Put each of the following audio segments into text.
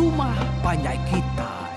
Rumah Panjai Kitai.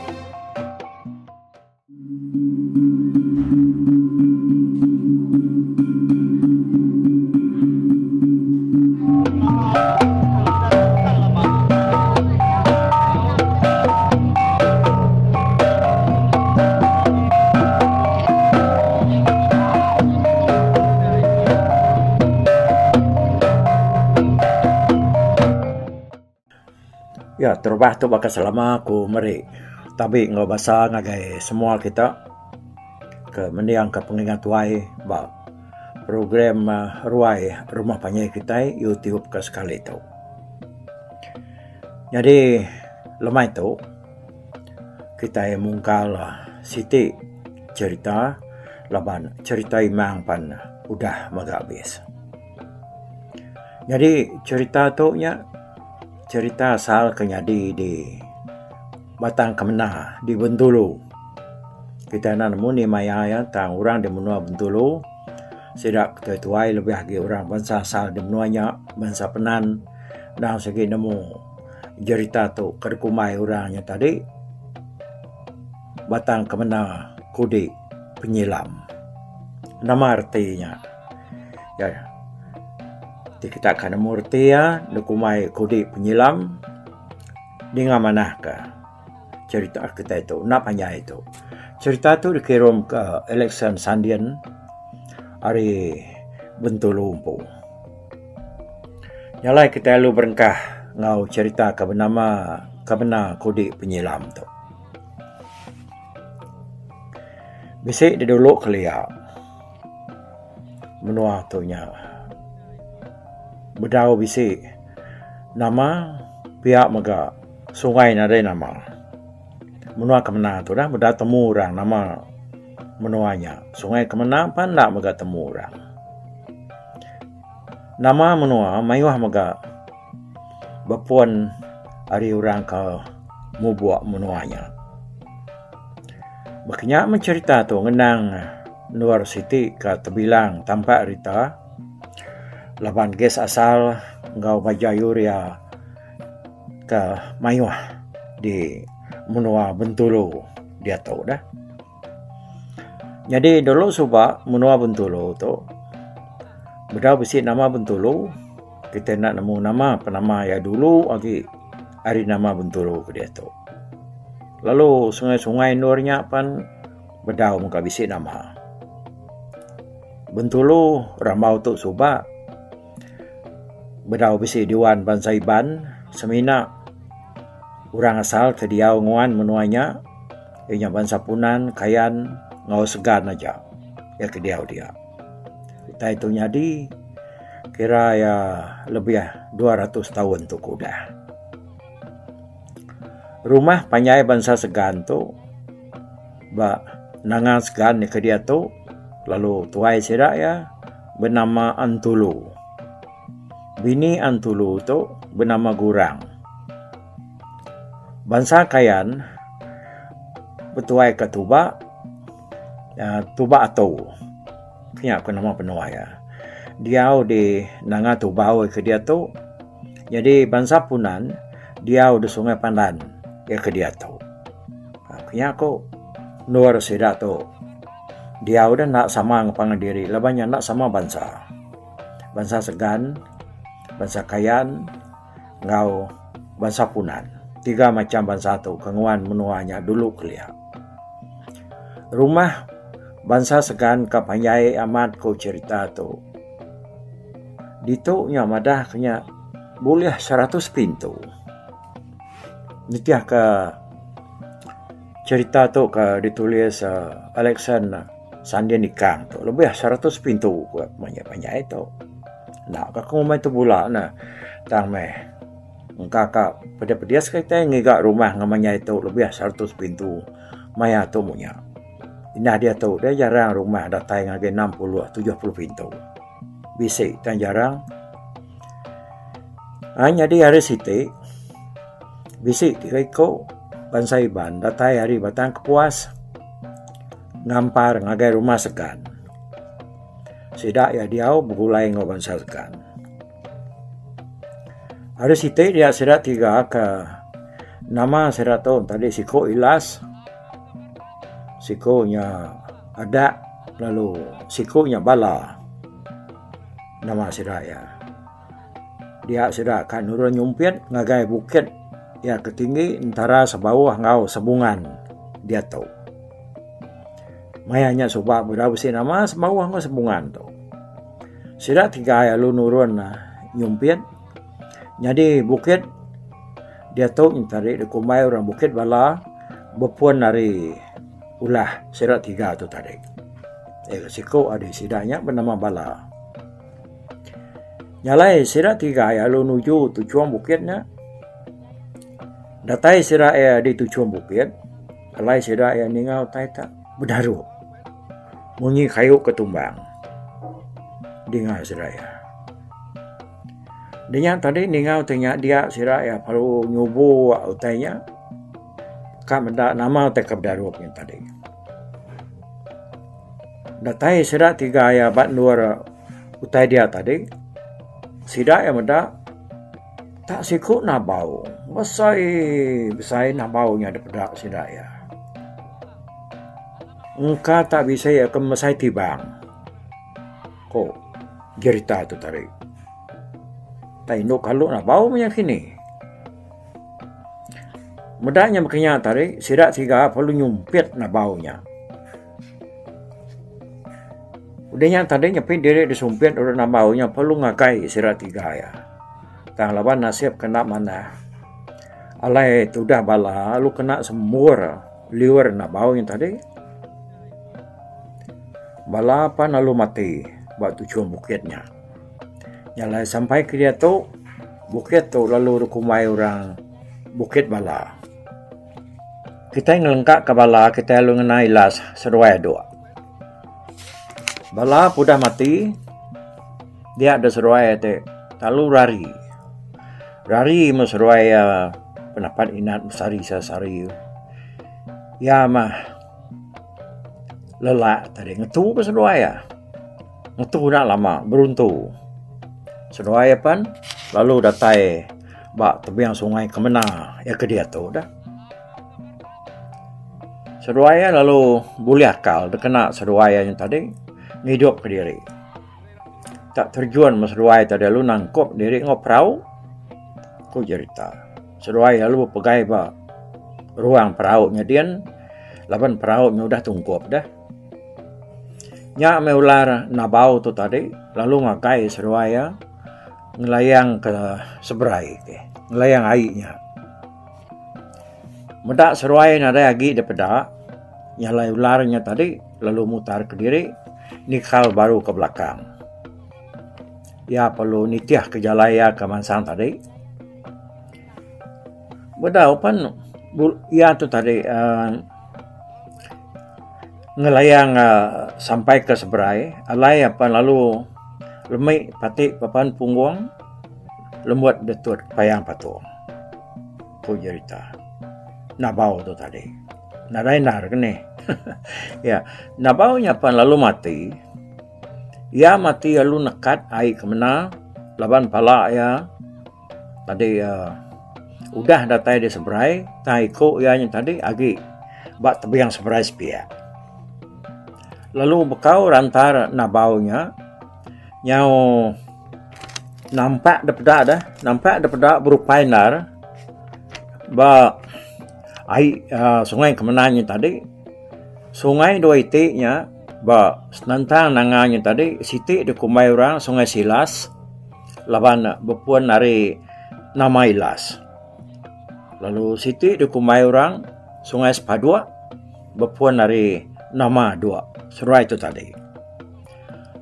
Ya, terubah tu bakal selama aku meri. Tapi ngau bahasa ngagai semua kita ke mendiang ke pengingat tuai ba program ruai Rumah Panjai Kitai YouTube ke sekali tu. Jadi lemai tu kita mungkal siti cerita laban cerita imang pan udah magabis. Jadi cerita tu nya cerita asal kenyadi di Batang Kemena di Bentulu. Kita nak nemu ni maya ya tang orang di menua Bentulu. Sedak tuai lebih lagi orang bangsa asal di menuanya bangsa Penan. Nah segi nemu cerita tu kerkumai orangnya tadi Batang Kemena Kudi Penyilam. Nama artinya ya kita akan murti ya nukumai Kudi Penyilam dengan mana ke cerita kita itu nak panjang itu cerita itu dikirim ke election Sandian hari Bentulu Umpu. Nyalai kita lalu berengkah ngau cerita ke bernama Kudi Penyilam tu. Bisik di dulu kelia menua tu nya bedau bisi nama pihak mega sungai nade nama menua Kemena tu dah beda temu orang nama menuanya sungai Kemena pan nak mega temu orang nama menua mayuah mega bepuan hari orang ke mubuak menuanya makanya mencerita tu ngenang Nuar Siti ke Tebilang tampak rita laban ges asal ngau Bajayur ya ke mayuah di menua Bentulu dia tahu dah. Jadi dulu subak menua Bentulu tu beda besi nama Bentulu kita nak nemu nama penama ya dulu lagi hari nama Bentulu ke dia tu. Lalu sungai-sungai nurnya pan bedau muka bisi nama Bentulu ramau tu subak bedau bisi Diwan Bangsa Iban semina orang asal ke diau nguan menuanya ianya bangsa Punan Kayan ngau segan aja ya ke diau dia kita itu nyadi kira ya lebih 200 tahun tu kuda Rumah Panjai bangsa segan tu ba nangang segan ke dia tu lalu tuai sirak ya bernama Antulu. Bini Antulu tu bernama Gurang. Bangsa Kayan betuai ke Tuba, Tuba atau kena aku nama penuai ya. Dia di nanga Tuba ke dia tu. Jadi bangsa Punan dia di Sungai Pandan ya ke dia tu. Kena aku Nuar Sidak tu. Dia udah nak sama ngepang diri, lebihnya nak sama bangsa. Bangsa Segan, bangsa Kayan, ngau bangsa Punan. 3 macam bangsa tu kenguan menuanya dulu kelia. Rumah bangsa Segan ke Panjai amat ko cerita tu. Ditu nya madah kenya boleh 100 pintu. Nitiah ke cerita tu ke ditulis Alexander Sandian Ikang tu lebih 100 pintu buat Panjai itu. Nak kakak rumah itu pula na tang meh kakak pada kita ngigak rumah ngamanya itu lebih 100 pintu maya tu punya indah dia tu dia jarang rumah datai ngage 60 70 pintu bisik tan jarang hanya di hari siti bisik tiko bangsa Iban datai hari Batang Kepuas ngampar ngage rumah Segan. Sidak ya diau begulai ngau bangsa Segan. Hari siti dia sidak 3 ke Nama saya tahu tadi siko ilas, sikonya ada, lalu sikonya bala. Nama saya. Dia sudah kan nurun nyumpit ngagai bukit ya ketinggi antara sebawah ngau sebungan dia tahu. Mayanya coba berapa sih nama sebawah ngau sebungan tu. Sudah 3 ya lu nurun nyumpit. Jadi bukit dia tahu tadi di kumai orang bukit bala bepuan dari ulah sudah 3 tu tadi. Siko ada sidanya bernama bala. Nyalai sira 3 ya lu nuju tujuan bukitnya. Datai sira di tujuan bukit. Alai sira ningau tai tak berdaru. Munyi kayu ketumbang. Dengar sira Dia tadi ningau tanya dia sira perlu nyubu utainya. Kam dah nama utai keberdaru yang tadi. Datai sira 3 bat luar utai dia tadi. Sida meda tak sikut nak bau. Besai nak baunya daripada sida Engkau tak bisa kemesai tibang. Kok cerita tu tarik. Tak induk kalau nak bau macam kini. Medanya makanya tarik sida 3 perlu nyumpit nak baunya. Udahnya tadi nyepit diri disumpit orang nak baunya perlu ngakai sira 3 Tang lawan nasib kena mana. Alai tu dah bala lu kena semur liur nak bau yang tadi. Bala apa lalu mati buat tujuan bukitnya. Nyalai sampai ke dia tu bukit tu lalu rukumai orang bukit bala. Kita ngelengkak ke bala kita lu ngenai las seruai 2. Bala pudah mati, dia ada seruai lalu rari seruai pendapat inat sari. Ya mah lelak tadi ngetu ke seruai ngetu nak lama beruntu seruai pan lalu datai bak tebiang sungai kemana ya ke dia tu dah. Seruai lalu boleh akal dia kena seruai yang tadi. Hidup ke diri. Tak terjuan seruai tadi lalu nangkop diri ngoprau. Ku cerita. Seruai lalu pegai ba ruang perahunya dia. Laban perahunya udah tungkop dah. Nya meular nabau tu tadi. Lalu ngakai seruai ngelayang ke seberai. Ngelayang airnya. Medak seruai nada lagi daripada. Nyalai ularnya tadi. Lalu mutar ke diri. Nikal baru ke belakang. Ya perlu nitiah ke jalaya ke mansang tadi. Beda pan ya tu tadi ngelayang sampai ke seberai. Alai apa lalu lemai patik papan punggung lembut detut payang patung. Ku cerita. Nabau tu tadi. Narainar ke ni. Ya, nabaunya pan lalu mati. Ya mati lalu nekat air kemana laban pala ya. Tadi udah datai di seberai, taiko ya yang tadi agi bak tebiang seberai sepia. Lalu bekau rantar nabaunya nyau nampak daripada berupa nar ba air sungai kemenanya tadi. Sungai dua itiknya, senantang nanganya tadi, sitik di kumai orang sungai Silas, laban bepuan dari nama Ilas. Lalu sitik di kumai orang sungai Sepadua, bepuan dari nama 2. Seruai itu tadi.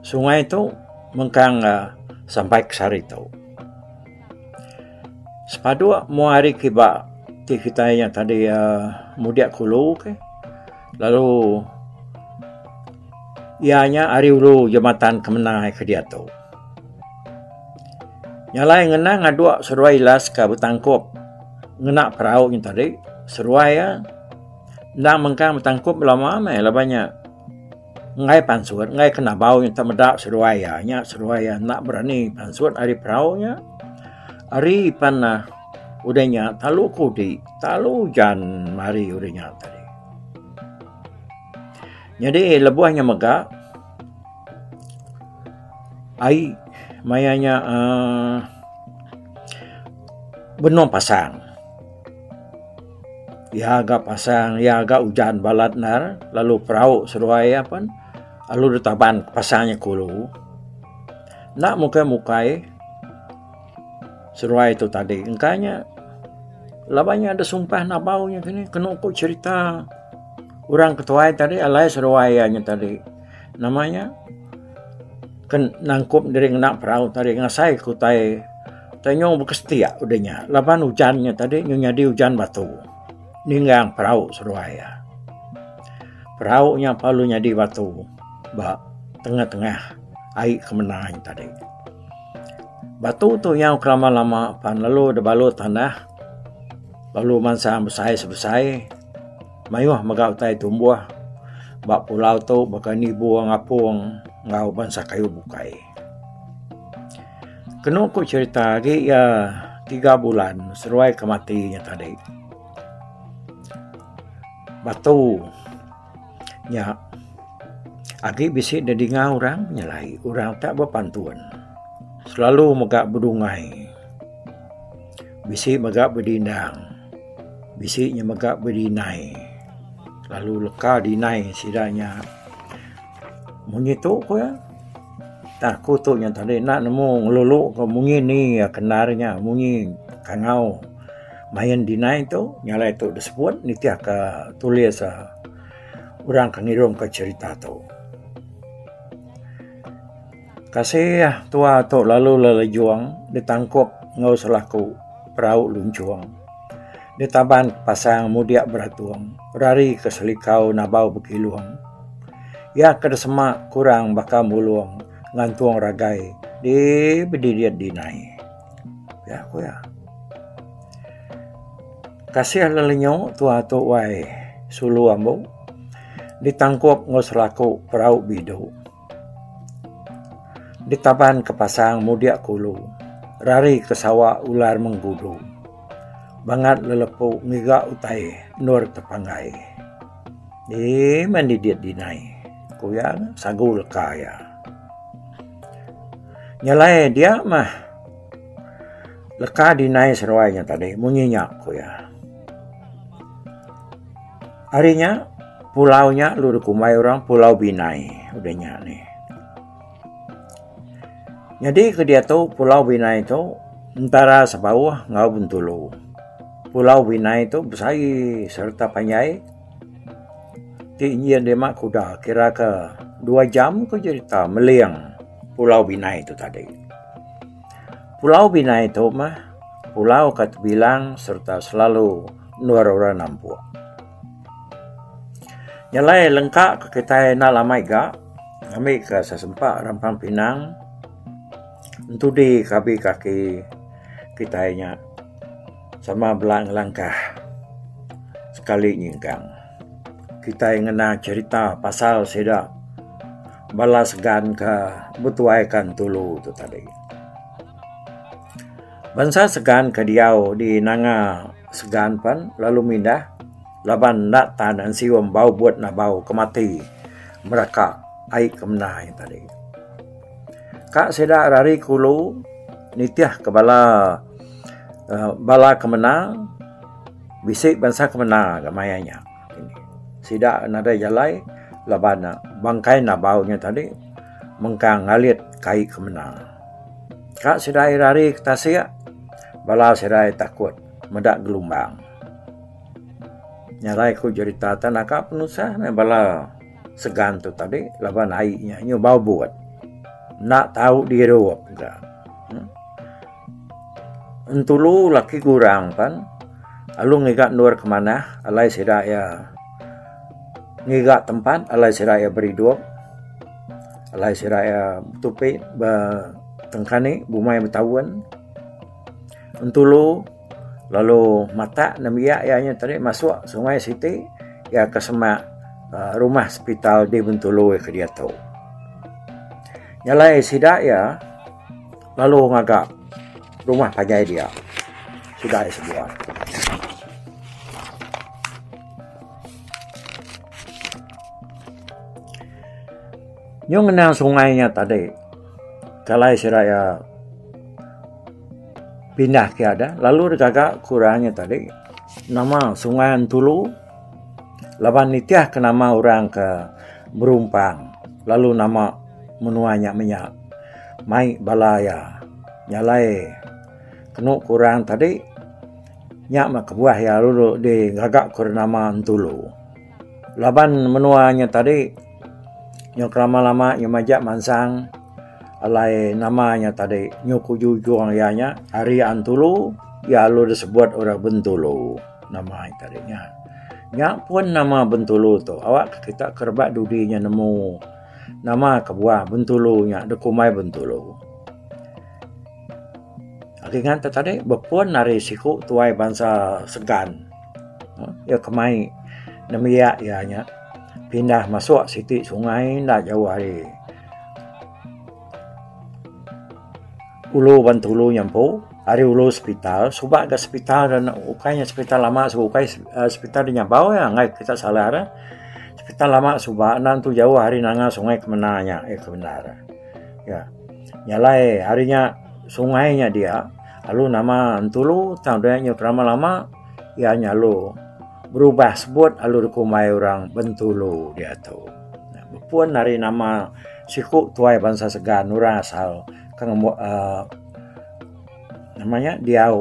Sungai itu mengkang sampai ke Sarito. Sepadua mau hari kiba kita yang tadi mudiak kulu ke. Lalu ianya hari ulu jematan kemenang ke dia tu. Nyalai ngena ngadua seruai las ke betangkup. Ngena perahu yang tadi. Seruai nang mengkang betangkup lama banyak. Ngai pansuat, ngai kena bau yang tak medak seruai nya. Seruai nak berani pansuat hari perahunya. Hari pan udahnya talu kudi, talu jan mari udahnya tadi. Jadi lebuhnya megak, ai mayanya benom pasang. Ya agak pasang, ya agak hujan balat nar, lalu perahu seruai apa? Lalu ditaban pasangnya kulu. Nak mukai seruai itu tadi. Engkanya labanya ada sumpah nabaunya kini kena kok cerita orang ketua tadi alai seruainya tadi. Namanya kan nangkup dari nak perahu tadi ngasai kutai tanyong bekestia udahnya. Laban hujannya tadi nyunya di hujan batu. Ninggang perahu seruaya. Perahunya palunya di batu. Ba tengah-tengah air kemenangan tadi. Batu tu yang lama-lama pan lalu debalut tanah. Lalu mansa besai-besai. Mayuh magau tai tumbuh. Bak pulau tu bakani buang apung ngau bansa kayu bukai. Kena ku cerita lagi ya 3 bulan seruai kematinya tadi. Batu nya agi bisik dari ngau orang nyalai orang tak berpantuan. Selalu megak berdungai. Bisik megak berdindang. Bisiknya megak berdinai. Lalu leka dinai sidanya. Munyi tu ko ya. Tak kutuknya tadi nak nemu ngeluluk ke munyi ni kenarnya. Munyi kangau. Main dinai tu nyalai tu disebut nitiah ke tulis orang kangirum ke cerita tu. Kasih tua tu lalu lelejuang ditangkap ngau selaku perahu luncuang. Ditaban pasang mudiak beratuang. Rari ke selikau nabau bekiluang. Ya kedesemak kurang bakal muluang. Ngantuang ragai. Di bedidiat dinai. Ya aku ya. Kasih lelenyo tua tu wai sulu ambo. Ditangkap ngau selaku perahu bidu. Ditaban ke pasang mudiak kulu. Rari ke sawah ular menggudu. Bangat lelepu ngiga utai nur tepanggai. Di mandidiat dinai. Kuyang sagul kaya. Nyalai dia mah. Leka dinai seruainya tadi. Munyinya kuya. Harinya pulaunya lu kumai orang Pulau Binai. Udahnya nih. Jadi ke dia tu Pulau Binai itu antara sebawah ngau Bentulu. Pulau Binai itu besar serta panjai. Tinggian demak kuda kira ke 2 jam ke cerita meliang Pulau Binai itu tadi. Pulau Binai itu mah pulau kat bilang serta selalu nuar orang nampu. Nyalai lengkap ke kita nak lamai ga. Kami ke sesempak Rampang Pinang. Untuk di kaki kitanya sama belang langkah sekali nyingkang. Kita yang ngena cerita pasal sedak balas segan ke butuaikan tulu tu tadi. Bangsa segan ke diau di nanga segan pan lalu mindah laban nak tanan siwam bau buat na bau kemati mereka aik kemna yang tadi. Kak sedak rari kulu nitiah ke bala kemena bisik bangsa kemena gamayanya. Sidak nada jalai labana bangkai na baunya tadi mengkang ngalit kai kemena. Kak sedai rari ketasia bala sedai takut medak gelombang. Nyarai ku cerita tanaka penusah na bala segan tu tadi laban airnya nyu bau buat. Nak tahu diruap enggak. Entulu laki kurang pan. Alu ngigak nur kemana? Alai sedaya ngigak tempat. Alai sedaya beriduap. Alai sedaya tupi tengkani bumai bertawan. Entulu lalu mata namiak ianya tadi masuk Sungai Siti ya ke semak rumah hospital di Bentulu ke dia tahu. Nyalai sidak ya lalu ngagak rumah pajai dia sudah sebuah. Yung nang sungainya tadi, kalai siraya pindah ke ada, lalu agak kurangnya tadi, nama sungai Antulu, laban nitiah ke nama orang ke Berumpang, lalu nama menuanya minyak, mai balaya, nyalai, kena kurang tadi, nyak mak kebuah ya lalu di gagak ke nama Antulu, laban menuanya tadi. Nyok lama-lama nyo majak mansang alai namanya tadi nyoku jujuang yanya hari Antulu ya lu disebut orang Bentulu nama tadinya nya pun nama Bentulu tu awak kita kerbak dudinya nemu nama kebuah Bentulu nya dekumai Bentulu akingan tadi bepun nari siku tuai bangsa Segan ya kemai nemiak ya nya pindah masuk siti sungai ndak jauh hari ulu Bentulu nyampu hari ulu hospital subak ke hospital dan ukainya hospital lama sukai hospital di nyambau ya ngai kita salah ada hospital lama subak nantu jauh hari nanga sungai kemenanya kebenar ya nyalai harinya sungainya dia lalu nama Antulu tahunnya lama ya nyalu berubah sebut alur kumai orang Bentulu dia tu. Nah, pun dari nama siku tuai bangsa Segan nura asal kang namanya dia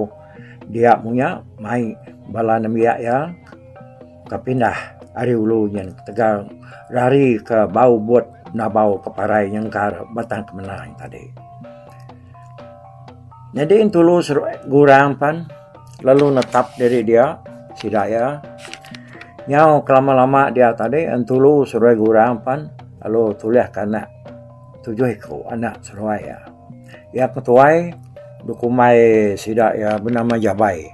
punya mai bala nemia ya kepindah hari ulunya tegal lari ke bau buat nabau ke parai yang kar batang kemenang tadi. Jadi Antulu gurang pan lalu netap dari dia sidaya nyau kelama-lama dia tadi Antulu suruh gurang pan lalu tulis kana 7 ekor anak Surabaya ya ketuai dukumai sidaya bernama Jabai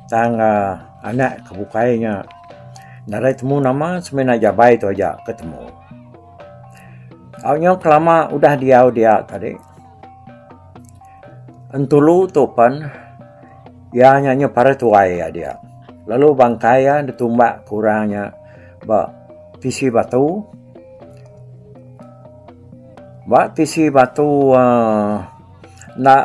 tang anak kebukainya narai temu nama semena Jabai tu aja ketemu awalnya kelama udah dia tadi Antulu tu pan ya nyanyi para tuai ya dia. Lalu bangkainya ditumbak kurangnya tisi batu. Tisi batu nak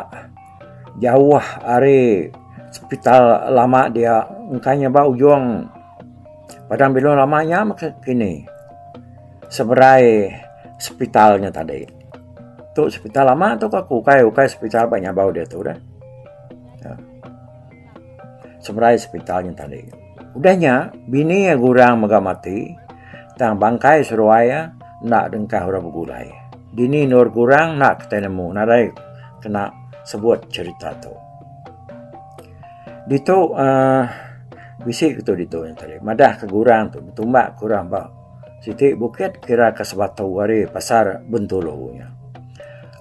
jauh hari hospital lama dia engkanya ujung padang belum lamanya maksud kini seberai hospitalnya tadi. Tu hospital lama tu aku ukai hospital banyak bau dia tu dah. Ya. Seberai hospitalnya tadi. Udahnya bini yang gurang megamati tang bangkai Surabaya nak dengkah ora begulai. Dini nur gurang nak ketemu narai kena sebut cerita tu. Dito bisik tu dito yang tadi. Madah ke gurang tu tumbak kurang ba. Siti bukit kira ke sebatau hari pasar Bentulu nya.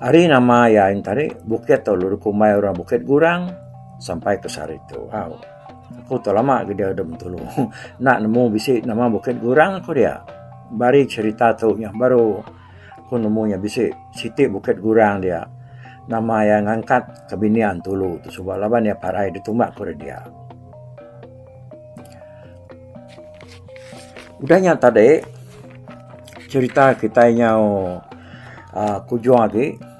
Hari nama ya yang tadi bukit tu lur kumai orang bukit gurang sampai ke Sarito. Aku tu lama ke dia ada Bentulu. Nak nemu bisik nama bukit gurang aku dia. Bari cerita tu yang baru aku nemunya bisik Siti bukit gurang dia. Nama yang angkat kebinian Tulu tu sebab laban ya parai ditumbak ke dia. Udahnya tadi cerita kita nyau kujuang lagi.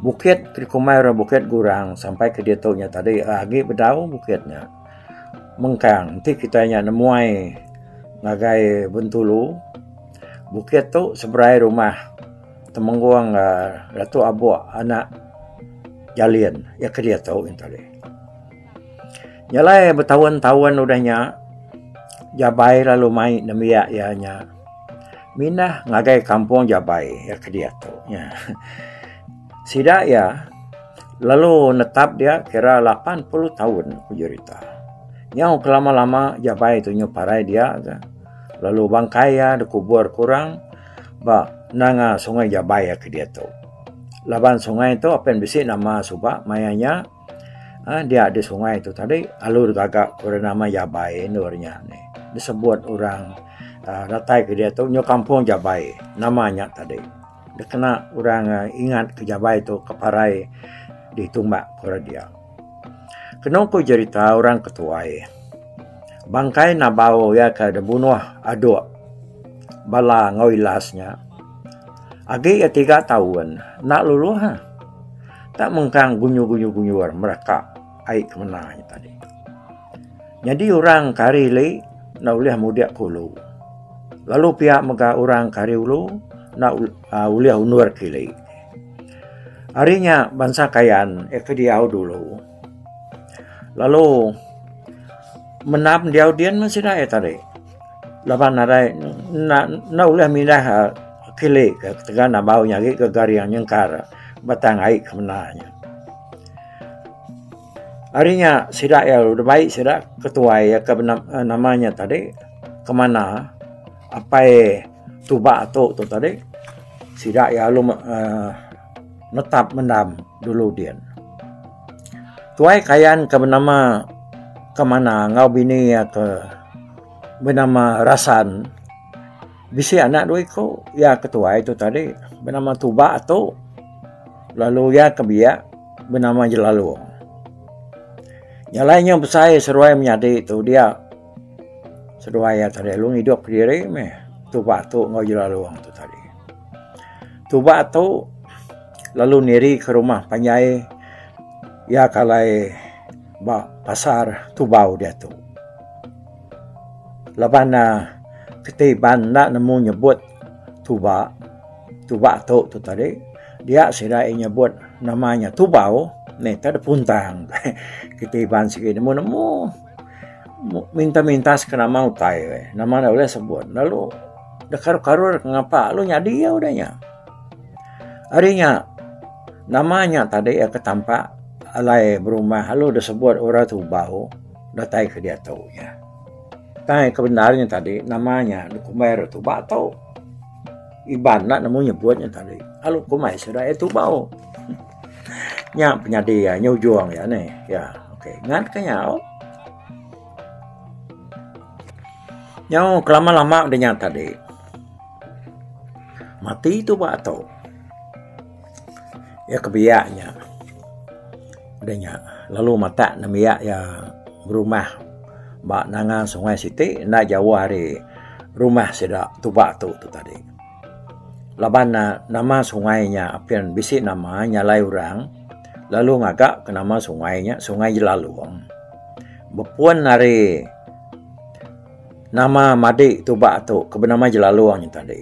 Bukit krikumai orang bukit gurang sampai ke dia taunya tadi lagi bedau bukitnya. Mengkang nanti kita nya nemuai ngagai Bentulu. Bukit tu seberai rumah temengguang Ratu Abu anak Jalian ya ke dia tahu yang tadi. Nyalai bertahun-tahun udahnya Jabai lalu mai nemia ianya. Minah ngagai kampung Jabai ya ke dia tahu ya. Sidak ya, lalu netap dia kira 80 tahun aku cerita. Nyau kelama-lama Jabai tu nyuparai dia. Lalu bangkai ya dikubur kurang. Nanga sungai Jabai ya ke dia tu. Laban sungai itu apa yang bisik nama subak mayanya. Dia ada sungai itu tadi. Alur gagak kurang nama Jabai nurnya ni. Disebut orang datai ke dia tu. Nyo kampung Jabai namanya tadi. Dia kena orang ingat ke Jabai tu keparai ditumbak ke dia. Kenapa cerita orang ketuai? Bangkai nabao ya ka bunuh aduk bala ngoilasnya. Agi ya 3 tahun nak luluh ha. Tak mengkang gunyu-gunyu mereka ai kemenanya tadi. Jadi orang kari le nak uliah mudia kulu. Lalu pihak mega orang kari ulu nak uliah unur kili. Harinya bangsa kayan ke dulu. Lalu menam dia audian masih dah tadi. Laban narai na ulah mindah kile ke tegana bau nyagi ke gariang nyengkar batang ai kemenanya. Harinya sidak ya udah baik sidak ketua ya ke namanya tadi kemana apa tuba atau tu tadi sidak ya lu netap menam dulu dia. Tuai kayan ke bernama kemana ngau bini ya ke bernama Rasan. Bisi anak dua ko ya ketua itu tadi bernama Tuba atau lalu ya kebiak bernama Jelaluang. Yang lainnya besar seruai menyadi itu dia seruai ya tadi lu hidup diri meh Tuba atau ngau Jelaluang itu tadi. Tuba atau lalu niri ke rumah Panjai ya kalai pasar Tubau dia tu. Laban ketiban nak nemu nyebut Tuba tu tadi dia sedai nyebut namanya Tubau ni tak ada puntang. Ketiban sikit nemu minta sekena mau tai nama dah boleh sebut. Lalu dah karur ngapa lu nyadi ya udahnya. Harinya namanya tadi ya ketampak alai berumah lalu dah sebut orang Tubau datai ke dia tahu ya. Tai kebenarnya tadi namanya Kumai Tuba atau Iban nak nemu nyebutnya tadi. Lalu Kumai sudah Tubau. Nya penyadi ya nyujuang ya nih ya. Okey, ngan kanya. Nyau kelama-lama dia tadi. Mati Tuba atau ya kebiaknya. Adanya lalu mata namiak ya berumah bak nangan Sungai Siti nak jauh hari rumah sedak Tuba tu tadi. Laban nama sungainya apian bisik nama nyalai orang lalu ngagak ke nama sungainya Sungai Jelaluang. Bepuan hari nama Madi Tuba tu ke bernama Jelaluang tadi.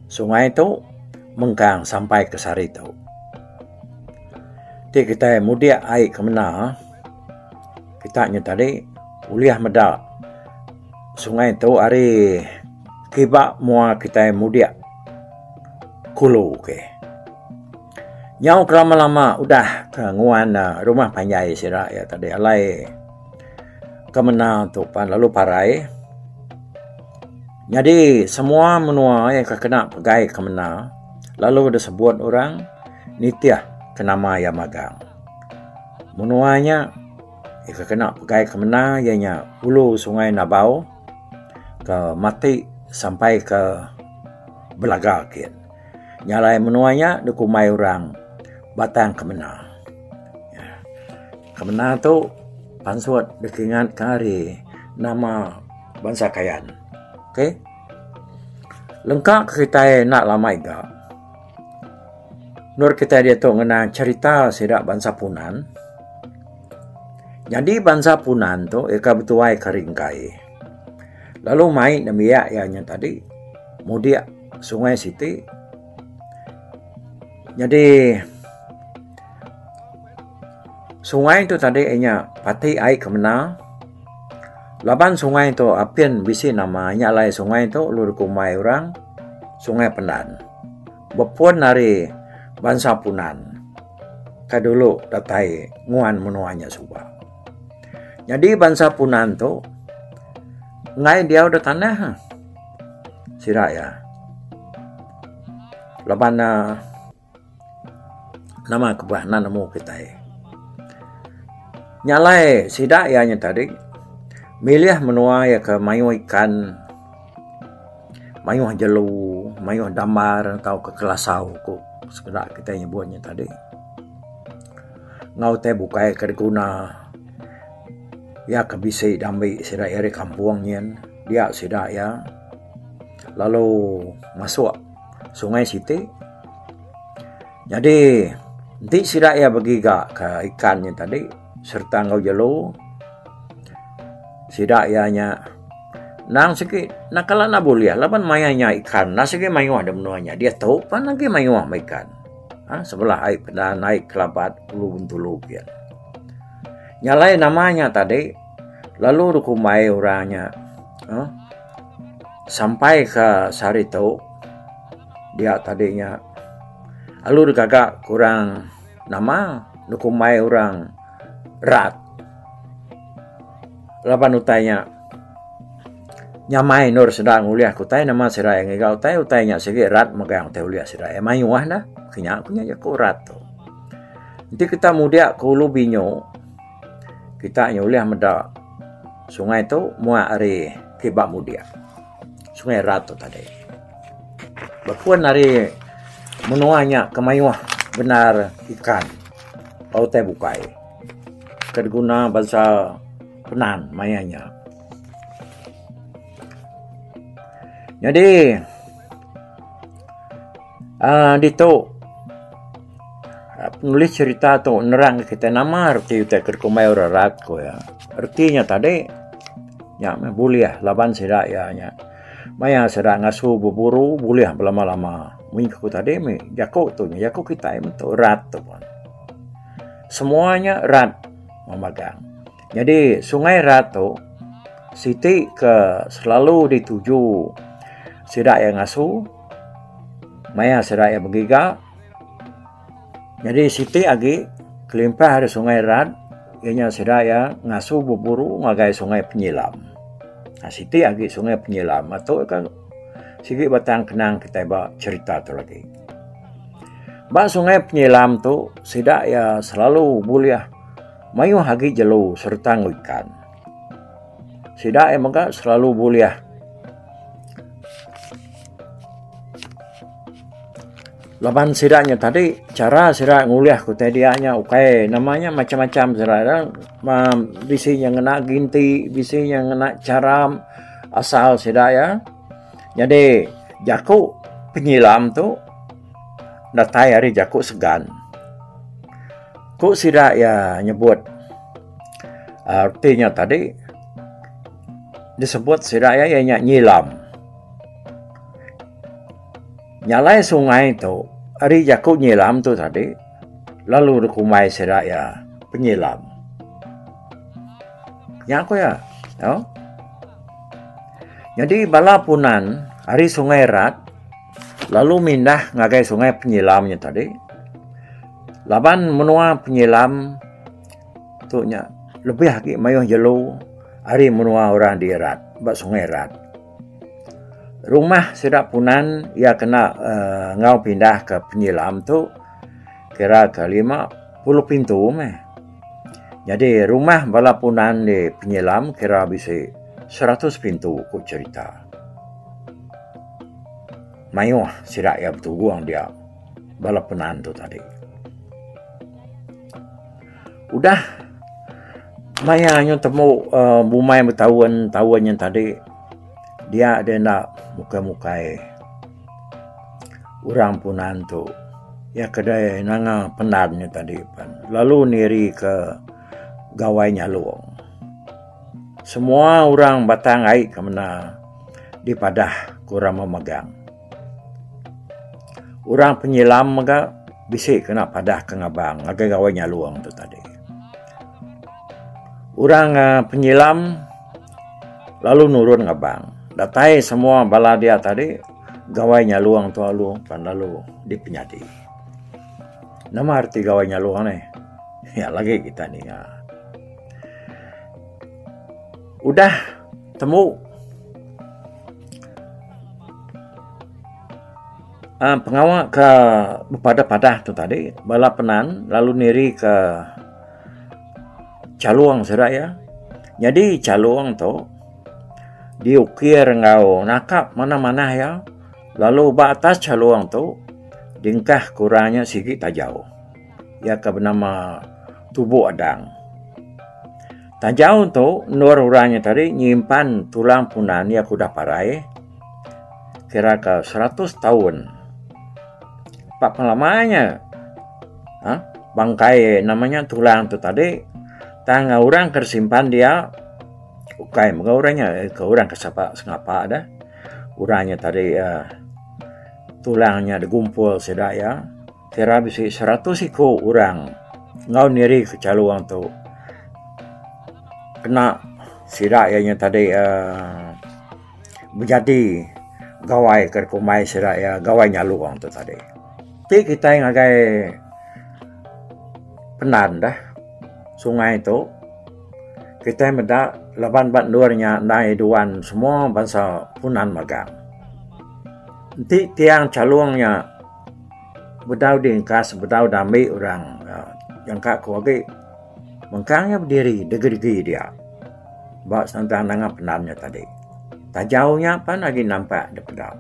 Sungai tu mengkang sampai ke Sari tu. Kita mudia air ke mana kita tadi uliah medak sungai tu hari kibak mua kita mudia kulu ke nyau kelama-lama udah ke nguan rumah Panjai sira ya tadi alai ke mana tu pan lalu parai jadi semua menua yang kena pegai ke mana lalu ada sebut orang nitiah kenama yang magang. Menuanya jika kena pegai ke mana ianya hulu Sungai Nabau ke Mati sampai ke Belaga kian. Nyalai menuanya dikumai orang batang ke mana. Ya. Ke mana tu pansut dikingat kari nama bangsa kayan. Okey. Lengkap kita nak lama iga. Nur kita dia tu ngena cerita sedak bangsa Punan. Jadi bangsa Punan tu eka betuai keringkai. Lalu main namiak yang tadi mudia Sungai Siti. Jadi sungai itu tadi enya pati ai kemana. Laban sungai itu apian bisi namanya lai sungai itu lur kumai orang Sungai Pendan. Bepuan dari bangsa Punan kadulu datai nguan menuanya suba. Jadi bangsa Punan tu ngai dia udah tanah sira ya. Laban nama kebahanan nemu kita nyalai sidak ya tadi milih menua ya ke mayuh ikan mayuh jelu mayuh damar atau ke kelasau ku sekedar kita nyebutnya tadi ngau teh bukai ke guna ya kebisik dambi sidak dari kampungnya dia sidak ya, lalu masuk sungai Siti. Jadi nanti sidak ya bagi ke ikannya tadi serta ngau jelo sidak ya nya nang sikit nakala na boleh laban mayanya ikan na sikit mayu ada menuanya dia tahu pan lagi mayu ikan sebelah air pernah naik kelabat tulu pian nyalai namanya tadi lalu rukumai orangnya sampai ke Sarito dia tadinya lalu gagak kurang nama rukumai orang rat laban utainya nyamai nur sedang uliah kutai nama sirai ngigau tai utainya segi rat megang teh uliah sirai mayuah dah kenyak punya ya ku rat tu nanti kita mudia ke Ulu Binyo kita uliah meda sungai tu mua ari kibak mudia sungai rat tu tadi bakuan ari menuanya kemayuah benar ikan au teh bukai kedguna bahasa penan mayanya. Jadi dito penulis cerita tu nerang kita nama arti utai kerkumai rat ko ya. Artinya tadi ya buliah laban sidak ya nya. Maya sidak ngasu buburu buliah lama-lama. Minggu tadi me jako tu jako kita tu rat tu pun. Semuanya rat memegang. Jadi sungai rat tu Siti ke selalu dituju sidak yang ngasu, maya sidak yang begiga. Jadi Siti agi kelimpah dari sungai rat, ianya sidak yang ngasu buburu ngagai sungai penyelam. Nah, Siti agi sungai penyelam atau kan sigi batang kenang kita bawa cerita tu lagi. Ba sungai penyelam tu sidak ya selalu buliah mayu hagi jelu serta ikan. Sidak yang maka selalu buliah laban sidaknya tadi cara sidak nguliah ku tadianya ukai namanya macam-macam sidak bisinya ngena ginti bisinya ngena caram asal sidak ya. Jadi jaku penyelam tu datai hari jaku segan ku sidak ya nyebut artinya tadi disebut sidak ya nyilam nyalai sungai tu hari jaku nyelam tu tadi lalu rukumai sidak ya penyelam nyaku ya jadi balapunan hari sungai rat lalu mindah ngagai sungai penyelamnya tadi laban menua penyelam tu nya lebih lagi mayuh jelu hari menua orang di rat bak sungai rat rumah sidak punan ia kena ngau pindah ke penyelam tu kira ke 50 pintu meh. Jadi rumah balapunan di penyelam kira bisa 100 pintu ku cerita. Mayuh sidak ya betul guang dia balapunan tu tadi. Udah mayanya temu bumai bertahun yang tadi dia ada nak muka-mukai orang punan tu ya kedai nanga penarnya tadi pan lalu niri ke gawainya luang semua orang batang air kemana di padah kurang memegang orang penyelam maka bisik kena padah ke ngabang agak gawainya luang tu tadi orang penyelam lalu nurun ngabang datai semua bala dia tadi gawainya luang tu lalu pan lalu dipenyadi. Nama arti gawainya luang ni? Ya lagi kita ni. Udah temu pengawal ke padah tu tadi bala penan lalu niri ke caluang seraya. Jadi caluang tu diukir ngau nakap mana-mana ya. Lalu batas caluang tu dingkah kurangnya sikit tajau. Ya ke bernama tubuh adang. Tak jauh tu, nur orangnya tadi nyimpan tulang punani aku dah parai. Kira ke 100 tahun. Pak lamanya. Bangkai namanya tulang tu tadi. Tangga orang tersimpan dia. Ukai muka orangnya. Ke orang kesapa sengapa ada. Orangnya tadi tulangnya digumpul sedak ya. Kira bisa 100 iko orang. Ngau niri ke caluang tu. Kena sidak yang tadi menjadi gawai kerkumai sidak ya. Gawai nyaluang tu tadi. Tapi kita yang agak penan dah. Sungai tu. Kita mendak laban bat luarnya nai duan semua bangsa punan magang. Nanti tiang caluangnya bedau dingkas, bedau damai orang yang kak kuagi mengkangnya berdiri degi-degi dia. Bawa santang nangap penannya tadi. Tak jauhnya apa lagi nampak ada pedau.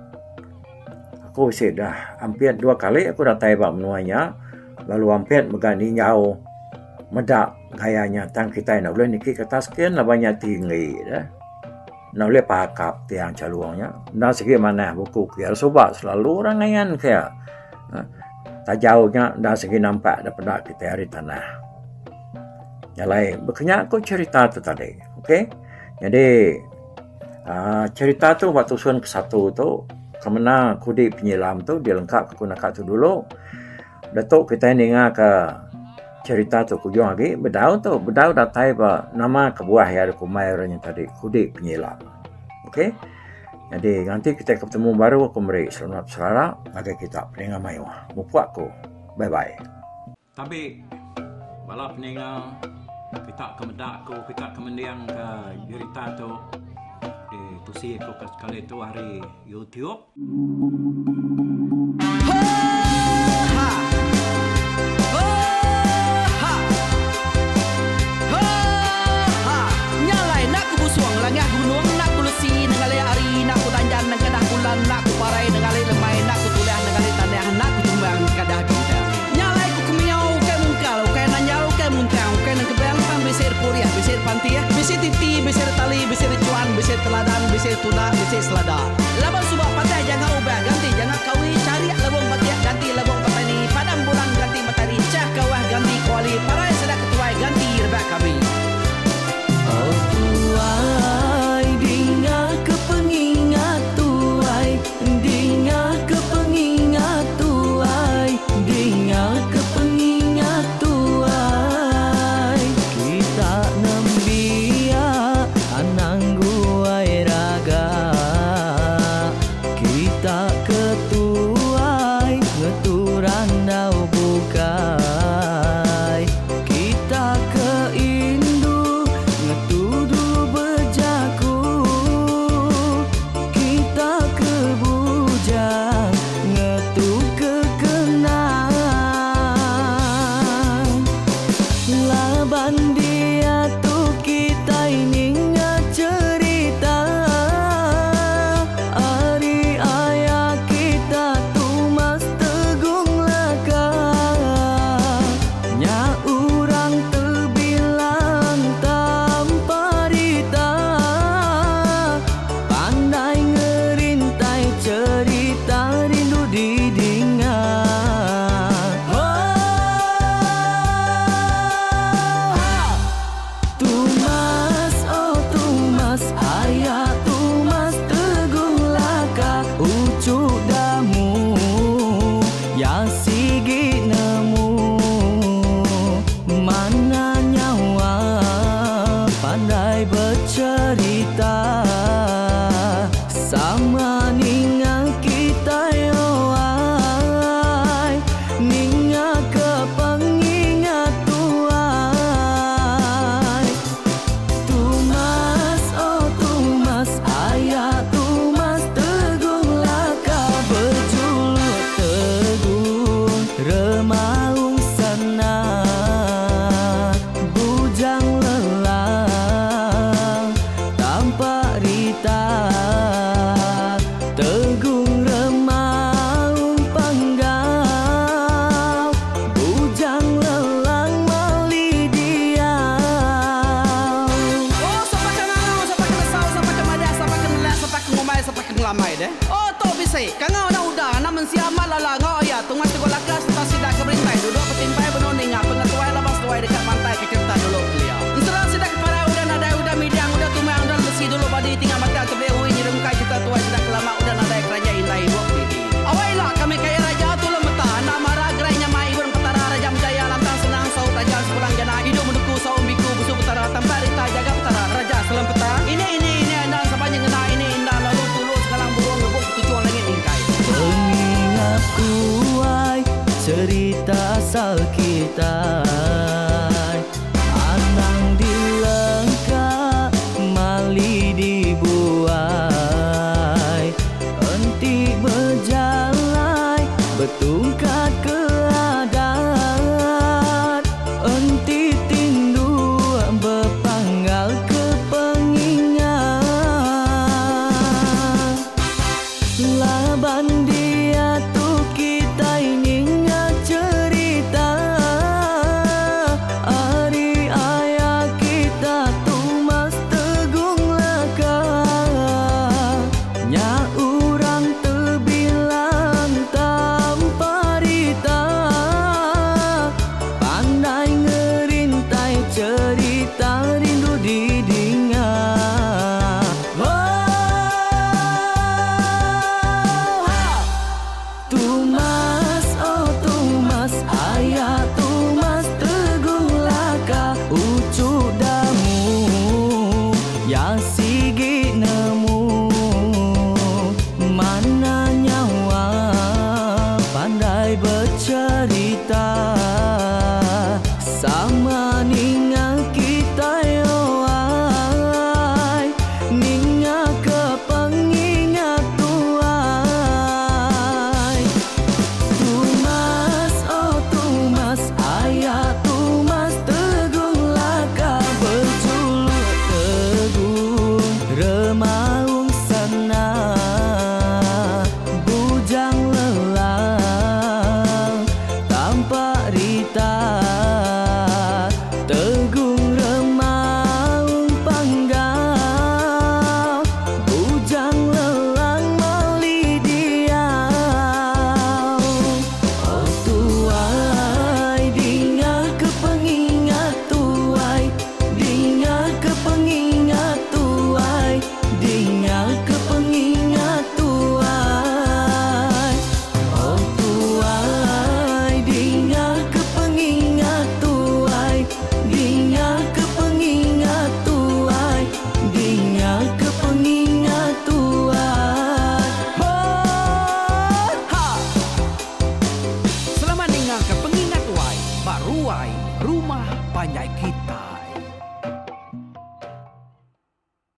Aku sudah hampir 2 kali aku dah tanya menuanya. Lalu hampir megani jauh medak gayanya tang kita nak boleh niki kata sekian lah banyak tinggi dah. Nak boleh pakap tiang caluangnya. Nak segi mana buku kira sobat selalu orang ngayan kaya. Tak jauhnya dah segi nampak daripada kita hari tanah. Yang lain berkenyak aku cerita tu tadi. Okey. Jadi cerita tu waktu suan ke-1 tu kemana kudi penyelam tu dia lengkap ke kunakat tu dulu. Datuk kita dengar ke cerita tu kujung lagi bedau datai ba nama kebuah ya kumai orangnya tadi kudi penyelam. Okey. Jadi nanti kita ketemu baru aku beri selamat selera bagi kita pendengar mayu. Mupuak aku. Bye bye. Tapi bala pendengar kita kemedak aku kita kemendiang ke cerita tu di tusi aku sekali tu hari YouTube. Nak ku parai nengali lemai nak ku tulah nengali tanah nak ku tumbang kadah bida nyalai ku kemiau ke mungkal ke nanjau ke muntang ke nang kebang pang besir puriah besir pantia besir titi besir tali besir cuan besir teladan besir tuna besir selada laban subak pantai jangan ubah ganti jangan kawi cari labong patiak ganti labong petani padam bulan ganti matahari cah kawah ganti kuali parai sedak ketuai ganti rebak kami oh tuai dinga kepengingat Dinga kepengingat tuai Dinga kepengingat tuai Kita nembia anang guai raga Kita ketuai ngeturan dau bukai Kita keindu ngetudu bejaku Kita kebujang ngetu kekenang laban dia tu kita ini cerita hari ayah kita tu mas tegung laka nya urang terbilang tanpa rita pandai ngerintai cerita rindu didinga Tumas ki